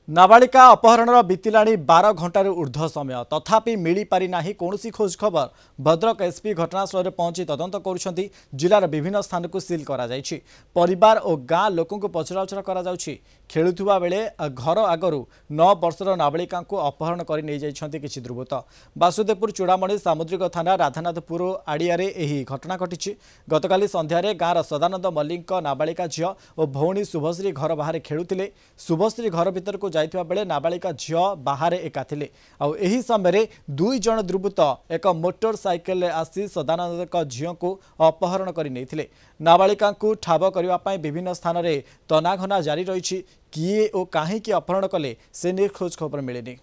नाबालिका अपहरणर बीतिलाणी 12 घंटार ऊर्ध्व समय तथापि मिल पारि नाही कौनसी खोज खबर। भद्रक एसपी घटनास्थल में पहुंची तदंत करुछंती। जिलार विभिन्न स्थान को सील करा जायछि। परिवार और गाँ लोकों को पचराउचरा करा जाउछि। खेलुथुबा बेले घर आगरु 9 वर्षर नाबालिका को अपहरण कर नहीं जाइछंती किछि दुर्बृत्त। वासुदेवपुर चूड़ामणि सामुद्रिक थाना राधानाथपुर आड़ियारे एही घटना घटिछि। गतकाली संध्यारे गाँर सदानंद मल्लिक नाबालिका झियो और भौणी शुभश्री घर बाहर खेलुथिले। शुभश्री घर भीतर को जाइथिबा बेले नाबालिका झियो बाहर एका थिले। आउ एही समय 2 जण दुर्बृत्त एक मोटरसाइकेल आसी सदानंद झियो को अपहरण कर नहीं। नाबालिका को ठाब करने विभिन्न स्थान में तनाघना जारी रही। किए और कहीं अपहरण कले से नहीं खोज खबर मिलेनी।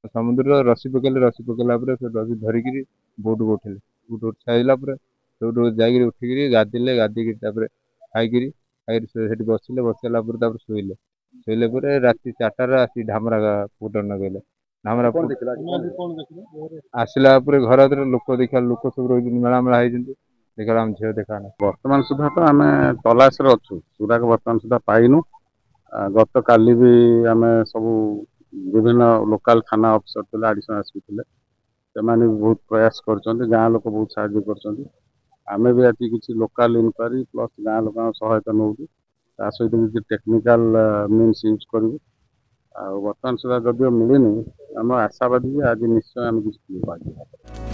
समुद्र रसी पकेले से रसी धरिकी बोट को उठे बोट छाइला जाकर उठिकी गाधिले गाधिकी खाई बसले बसला शोले राति 4टार आसी ढामरा पुटर नगेले ढामरा आसला घर लोक देखा लोक सब रही मेलामेला देखा आम झील देखा वर्तमान सुधा तो आम तलाश अच्छु सुराक वर्तमान सुधा पाइनु। गत काली भी आम सब विभिन्न लोकल थाना अफिसर थे एडिशनल एसपी थे से बहुत प्रयास कर गाँ लोक बहुत साहय कर भी आज किसी लोकल इनक्वारी प्लस गाँ लोक सहायता नौ सहित किसी टेक्निकाल मीन्स यूज करूँ। बर्तमान सुधा जदिव मिलनी आम आशावादी आज निश्चय आम किसी।